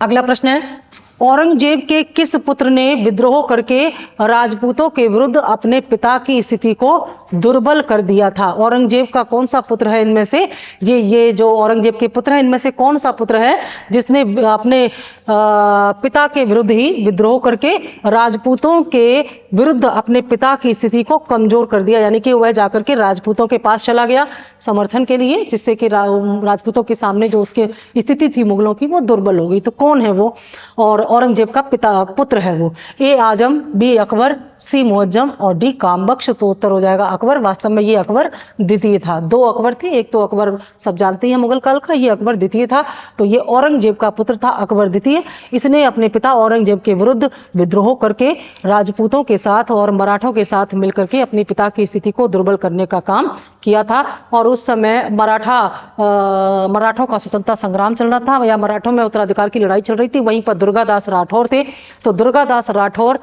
अगला प्रश्न है, औरंगजेब के किस पुत्र ने विद्रोह करके राजपूतों के विरुद्ध अपने पिता की स्थिति को दुर्बल कर दिया था? औरंगजेब का कौन सा पुत्र है इनमें से, ये जो औरंगजेब के पुत्र हैं इनमें से कौन सा पुत्र है जिसने अपने पिता के विरुद्ध ही विद्रोह करके राजपूतों के विरुद्ध अपने पिता की स्थिति को कमजोर कर दिया, यानी कि वह जाकर के राजपूतों के पास चला गया समर्थन के लिए, जिससे कि राजपूतों के सामने जो उसकी स्थिति थी मुगलों की वो दुर्बल हो गई। तो कौन है वो, और औरंगजेब का पुत्र है वो? ए आजम, बी अकबर, सी मुअज्जम और डी कामबख्श। तो उत्तर हो जाएगा अकबर। वास्तव में ये अकबर द्वितीय था, दो अकबर थे, एक तो अकबर सब जानते हैं मुगल काल का, ये अकबर द्वितीय था। तो ये औरंगजेब का पुत्र था अकबर द्वितीय। इसने अपने पिता औरंगजेब के विरुद्ध विद्रोह करके राजपूतों के साथ और मराठों के साथ मिलकर के अपने पिता की स्थिति को दुर्बल करने का काम किया था। और उस समय मराठों का स्वतंत्रता संग्राम चल रहा था, या मराठों में उत्तराधिकार की लड़ाई चल रही थी। वहीं पर दुर्गादास राठौर थे, तो दुर्गादास राठौर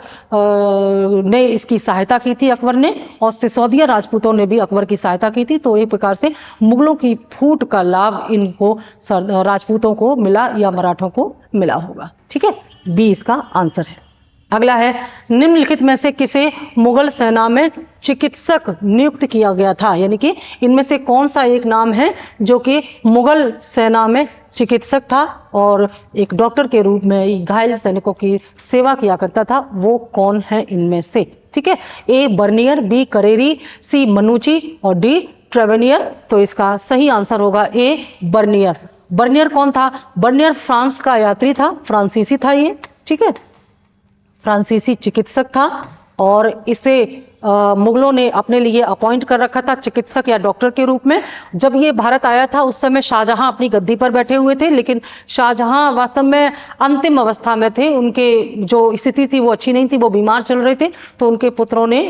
ने इसकी सहायता की थी अकबर ने, और सिसोदिया राजपूतों ने भी अकबर की सहायता की थी। तो एक प्रकार से मुगलों की फूट का लाभ इनको राजपूतों को मिला या मराठों को मिला होगा। ठीक है, बी इसका आंसर है। अगला है, निम्नलिखित में से किसे मुगल सेना में चिकित्सक नियुक्त किया गया था? यानी कि इनमें से कौन सा एक नाम है जो कि मुगल सेना में चिकित्सक था और एक डॉक्टर के रूप में घायल सैनिकों की सेवा किया करता था? वो कौन है इनमें से? ठीक है, ए बर्नियर, बी करेरी, सी मनुची और डी ट्रेवेनियर। तो इसका सही आंसर होगा ए बर्नियर। बर्नियर कौन था? बर्नियर फ्रांस का यात्री था, फ्रांसीसी था ये। ठीक है, फ्रांसीसी चिकित्सक था, और इसे मुगलों ने अपने लिए अपॉइंट कर रखा था चिकित्सक या डॉक्टर के रूप में। जब ये भारत आया था उस समय शाहजहां अपनी गद्दी पर बैठे हुए थे, लेकिन शाहजहां वास्तव में अंतिम अवस्था में थे, उनके जो स्थिति थी वो अच्छी नहीं थी, वो बीमार चल रहे थे। तो उनके पुत्रों ने,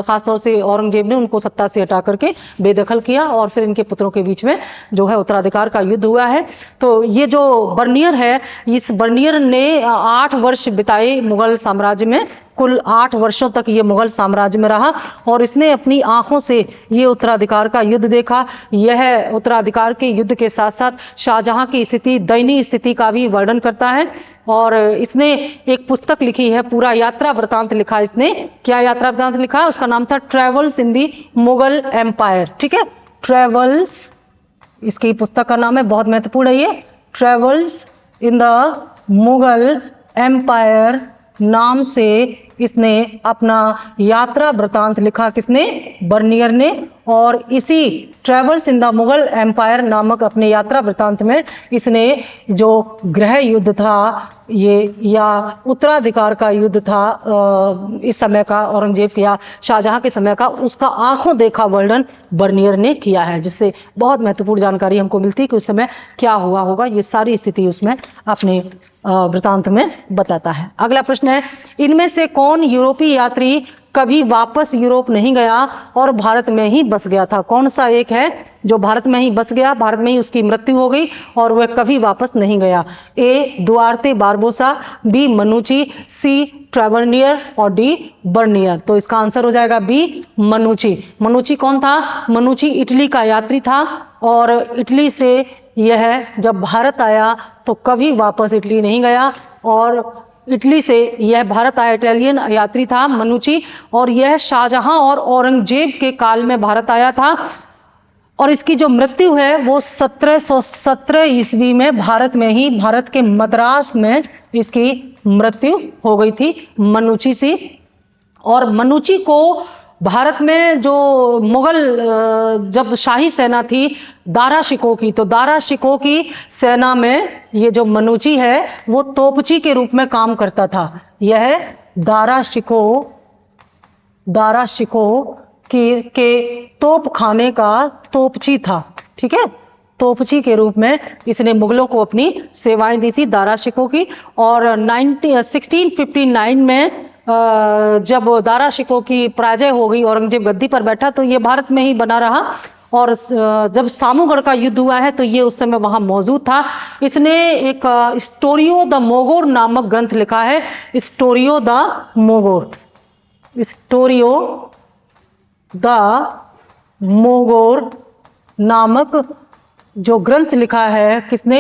खासतौर से औरंगजेब ने, उनको सत्ता से हटा करके बेदखल किया, और फिर इनके पुत्रों के बीच में जो है उत्तराधिकार का युद्ध हुआ है। तो ये जो बर्नियर है, इस बर्नियर ने 8 वर्ष बिताए मुगल साम्राज्य में, कुल 8 वर्षों तक ये मुगल साम्राज्य में रहा, और इसने अपनी आंखों से ये उत्तराधिकार का युद्ध देखा। यह उत्तराधिकार के युद्ध के साथ साथ शाहजहां की स्थिति, दयनीय स्थिति का भी वर्णन करता है। और इसने एक पुस्तक लिखी है, पूरा यात्रा वृतांत लिखा इसने। क्या यात्रा वृतांत लिखा? उसका नाम था travels in the Mughal empire. ठीक है, ट्रेवल्स इसकी पुस्तक का नाम है, बहुत महत्वपूर्ण है ये, travels in the Mughal empire नाम से इसने अपना यात्रा वृतांत लिखा। किसने? बर्नियर ने। और इसी travels in the Mughal empire नामक अपने यात्रा वृतांत में इसने जो गृह युद्ध था ये, या उत्तराधिकार का युद्ध था इस समय का, औरंगजेब के या शाहजहां के समय का, उसका आंखों देखा वर्णन बर्नियर ने किया है, जिससे बहुत महत्वपूर्ण जानकारी हमको मिलती है कि उस समय क्या हुआ होगा। ये सारी स्थिति उसमें अपने वृतांत में बताता है। अगला प्रश्न है, इनमें से कौन यूरोपीय यात्री कभी वापस यूरोप नहीं गया और भारत में ही बस गया था? कौन सा एक है जो भारत में ही बस गया, भारत में ही उसकी मृत्यु हो गई और वह कभी वापस नहीं गया? ए दुआर्ते बारबोसा, बी मनुची, सी ट्रेवेनियर और डी बर्नियर। तो इसका आंसर हो जाएगा बी मनुची। मनुची कौन था? मनुची इटली का यात्री था, और इटली से यह जब भारत आया तो कभी वापस इटली नहीं गया, और इटली से यह भारत आया, इटालियन यात्री था मनुची, और यह शाहजहां और औरंगजेब के काल में भारत आया था। और इसकी जो मृत्यु है वो 1717 ईस्वी में भारत में ही, भारत के मद्रास में इसकी मृत्यु हो गई थी मनुची से। और मनुची को भारत में जो मुगल जब शाही सेना थी दारा शिकोह की, तो दारा शिकोह की सेना में ये जो मनुची है वो तोपची के रूप में काम करता था। यह दारा शिकोह के तोप खाने का तोपची था। ठीक है, तोपची के रूप में इसने मुगलों को अपनी सेवाएं दी थी दारा शिकोह की। और 1659 में जब दारा शिकोह की पराजय हो गई, औरंगजेब गद्दी पर बैठा, तो ये भारत में ही बना रहा। और जब सामूगढ़ का युद्ध हुआ है तो ये उस समय वहां मौजूद था। इसने एक स्टोरियो द मोगोर नामक ग्रंथ लिखा है। स्टोरियो द मोगोर, स्टोरियो द मोगोर नामक जो ग्रंथ लिखा है, किसने?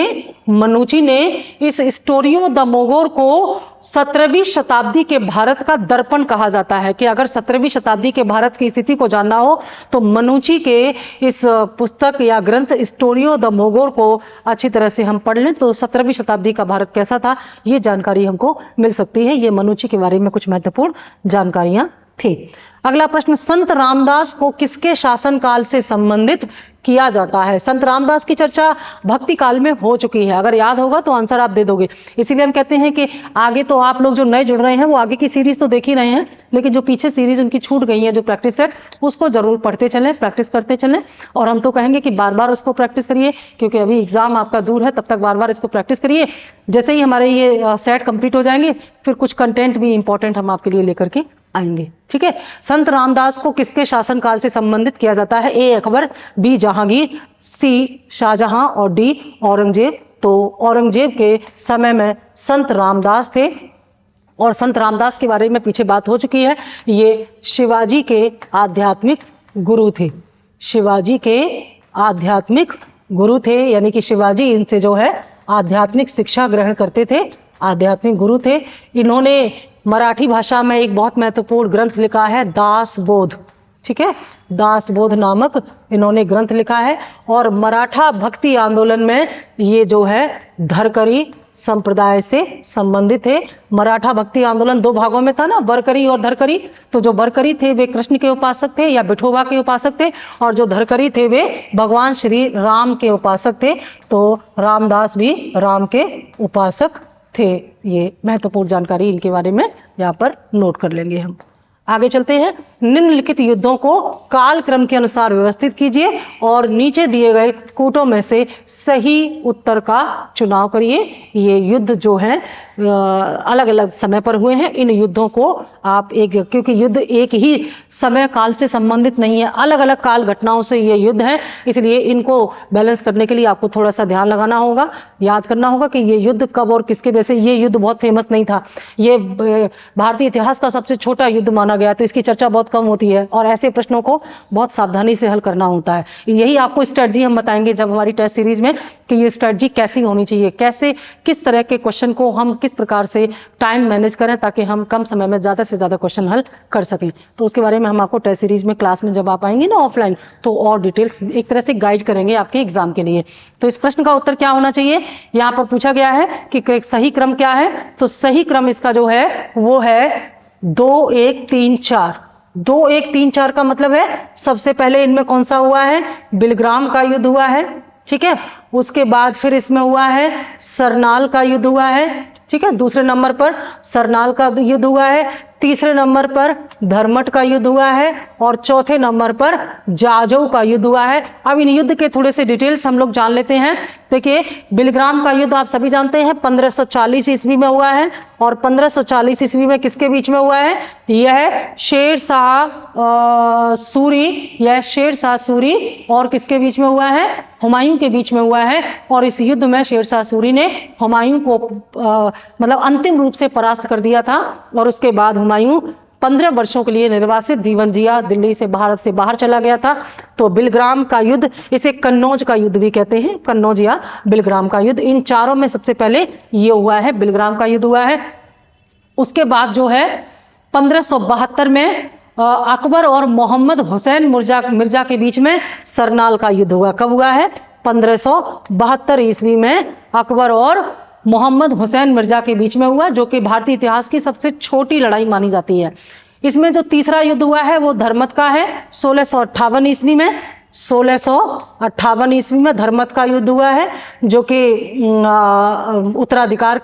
मनुची ने। इस स्टोरियो द मोगोर को 17वीं शताब्दी के भारत का दर्पण कहा जाता है, कि अगर 17वीं शताब्दी के भारत की स्थिति को जानना हो तो मनुची के इस पुस्तक या ग्रंथ स्टोरियो द मोगोर को अच्छी तरह से हम पढ़ लें तो 17वीं शताब्दी का भारत कैसा था ये जानकारी हमको मिल सकती है। ये मनुची के बारे में कुछ महत्वपूर्ण जानकारियां थी। अगला प्रश्न, संत रामदास को किसके शासनकाल से संबंधित किया जाता है? संत रामदास की चर्चा भक्ति काल में हो चुकी है, अगर याद होगा तो आंसर आप दे दोगे। इसीलिए हम कहते हैं कि आगे तो आप लोग जो नए जुड़ रहे हैं वो आगे की सीरीज तो देख ही रहे हैं, लेकिन जो पीछे सीरीज उनकी छूट गई है, जो प्रैक्टिस है, उसको जरूर पढ़ते चलें, प्रैक्टिस करते चलें। और हम तो कहेंगे कि बार बार उसको प्रैक्टिस करिए, क्योंकि अभी एग्जाम आपका दूर है, तब तक बार बार इसको प्रैक्टिस करिए। जैसे ही हमारे ये सेट कंप्लीट हो जाएंगे फिर कुछ कंटेंट भी इंपॉर्टेंट हम आपके लिए लेकर के आएंगे। ठीक है। संत रामदास को किसके शासनकाल से संबंधित किया जाता है? ए अकबर, बी जहांगीर, सी शाहजहां और डी औरंगजेब। तो औरंगजेब के समय में संत रामदास थे, और संत रामदास के बारे में पीछे बात हो चुकी है। ये शिवाजी के आध्यात्मिक गुरु थे, शिवाजी के आध्यात्मिक गुरु थे, यानी कि शिवाजी इनसे जो है आध्यात्मिक शिक्षा ग्रहण करते थे, आध्यात्मिक गुरु थे। इन्होंने मराठी भाषा में एक बहुत महत्वपूर्ण ग्रंथ लिखा है, दासबोध। ठीक है, दासबोध नामक इन्होंने ग्रंथ लिखा है। और मराठा भक्ति आंदोलन में ये जो है धरकरी संप्रदाय से संबंधित है। मराठा भक्ति आंदोलन दो भागों में था ना, बरकरी और धरकरी। तो जो बरकरी थे वे कृष्ण के उपासक थे या विठोबा के उपासक थे, और जो धरकरी थे वे भगवान श्री राम के उपासक थे। तो रामदास भी राम के उपासक थे। ये महत्वपूर्ण जानकारी इनके बारे में यहाँ पर नोट कर लेंगे हम। आगे चलते हैं। निम्नलिखित युद्धों को काल क्रम के अनुसार व्यवस्थित कीजिए और नीचे दिए गए कूटों में से सही उत्तर का चुनाव करिए। ये युद्ध जो है अलग अलग समय पर हुए हैं। इन युद्धों को आप क्योंकि युद्ध एक ही समय काल से संबंधित नहीं है, अलग अलग काल घटनाओं से ये युद्ध है, इसलिए इनको बैलेंस करने के लिए आपको थोड़ा सा ध्यान लगाना होगा, याद करना होगा कि ये युद्ध कब और किसके वजह से। ये युद्ध बहुत फेमस नहीं था, ये भारतीय इतिहास का सबसे छोटा युद्ध माना गया, तो इसकी चर्चा बहुत कम होती है और ऐसे प्रश्नों को बहुत सावधानी से हल करना होता है। यही आपको स्ट्रेटजी हम बताएंगे जब हमारी टेस्ट सीरीज में, कि ये स्ट्रेटजी कैसी होनी चाहिए, कैसे किस तरह के क्वेश्चन को हम किस प्रकार से टाइम मैनेज करें ताकि हम कम समय में ज्यादा से ज्यादा क्वेश्चन हल कर सकें। तो उसके बारे में हम आपको टेस्ट सीरीज में क्लास में जब आप आएंगे ना ऑफलाइन, तो और डिटेल्स एक तरह से गाइड करेंगे आपके एग्जाम के लिए। तो इस प्रश्न का उत्तर क्या होना चाहिए? यहाँ पर पूछा गया है कि सही क्रम क्या है, तो सही क्रम इसका जो है वो है 2 1 3 4। 2 1 3 4 का मतलब है सबसे पहले इनमें कौन सा हुआ है? बिलग्राम का युद्ध हुआ है। ठीक है, उसके बाद फिर इसमें हुआ है सरनाल का युद्ध हुआ है। ठीक है, दूसरे नंबर पर सरनाल का युद्ध हुआ है, तीसरे नंबर पर धर्मट का युद्ध हुआ है, और चौथे नंबर पर जाजऊ का युद्ध हुआ है। अब इन युद्ध के थोड़े से डिटेल्स हम लोग जान लेते हैं। देखिए, बिलग्राम का युद्ध आप सभी जानते हैं 1540 ईस्वी में हुआ है, और 1540 ईस्वी में किसके बीच में हुआ है? यह शेर शाह सूरी, यह शेर शाह सूरी और किसके बीच में हुआ है? हुमायूं के बीच में हुआ है। और इस युद्ध में शेर शाह सूरी ने हुमायूं को मतलब अंतिम रूप से परास्त कर दिया था, और उसके बाद हुमायूं 15 वर्षों के लिए निर्वासित जीवन जिया, दिल्ली से भारत से बाहर चला गया था। तो बिलग्राम का युद्ध, इसे कन्नौज का युद्ध भी कहते हैं, कन्नौज या बिलग्राम का युद्ध, इन चारों में सबसे पहले ये हुआ है, बिलग्राम का युद्ध हुआ है। उसके बाद जो है 1572 में अकबर और मोहम्मद हुसैन मिर्जा के बीच में सरनाल का युद्ध हुआ। कब हुआ है? 1572 ईस्वी में अकबर और मोहम्मद हुसैन मिर्जा के बीच में हुआ, जो कि भारतीय इतिहास की सबसे छोटी लड़ाई मानी जाती है। इसमें जो तीसरा युद्ध हुआ है वो धर्मत का है 1658 ईस्वी में। 1658 ईस्वी में धर्मत का युद्ध हुआ है, जो कि उत्तराधिकार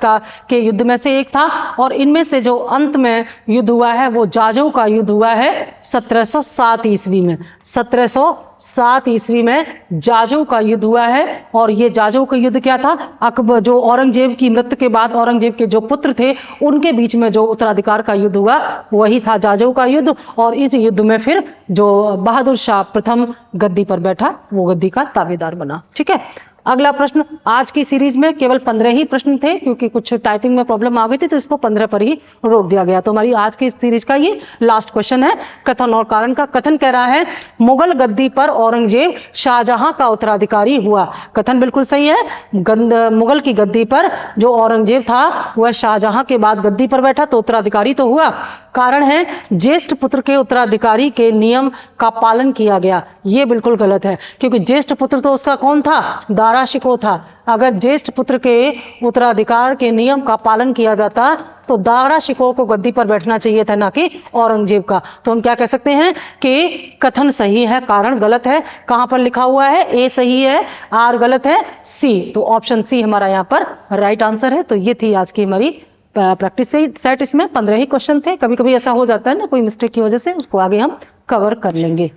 के युद्ध में से एक था। और इनमें से जो अंत में युद्ध हुआ है वो जाजऊ का युद्ध हुआ है 1707 ईस्वी में। 1707 ईस्वी में जाजू का युद्ध हुआ है। और ये जाजू का युद्ध क्या था? अकबर, जो औरंगजेब की मृत्यु के बाद औरंगजेब के जो पुत्र थे उनके बीच में जो उत्तराधिकार का युद्ध हुआ वही था जाजू का युद्ध। और इस युद्ध में फिर जो बहादुर शाह प्रथम गद्दी पर बैठा वो गद्दी का ताबेदार बना। ठीक है, अगला प्रश्न। आज की सीरीज में केवल 15 ही प्रश्न थे क्योंकि कुछ टाइपिंग में प्रॉब्लम आ गई थी तो इसको 15 पर ही रोक दिया गया। तो हमारी आज की सीरीज का ये लास्ट क्वेश्चन है कथन और कारण का। कथन कह रहा है मुगल गद्दी पर औरंगजेब शाहजहां का उत्तराधिकारी हुआ। कथन बिल्कुल सही है। मुगल की गद्दी पर जो औरंगजेब था वह शाहजहां के बाद गद्दी पर बैठा तो उत्तराधिकारी तो हुआ। कारण है ज्येष्ठ पुत्र के उत्तराधिकारी के नियम का पालन किया गया। ये बिल्कुल गलत है क्योंकि ज्येष्ठ पुत्र तो उसका कौन था? दारा शिकोह था। अगर ज्येष्ठ पुत्र के उत्तराधिकार के नियम का पालन किया जाता तो दारा शिकोह को गद्दी पर बैठना चाहिए था, ना कि औरंगजेब का। तो हम क्या कह सकते हैं कि कथन सही है, कारण गलत है। कहां पर लिखा हुआ है? ए सही है, आर गलत है, सी। तो ऑप्शन सी हमारा यहाँ पर राइट आंसर है। तो ये थी आज की हमारी प्रैक्टिस सेट। इसमें 15 ही क्वेश्चन थे। कभी कभी ऐसा हो जाता है ना कोई मिस्टेक की वजह से, उसको आगे हम कवर कर लेंगे।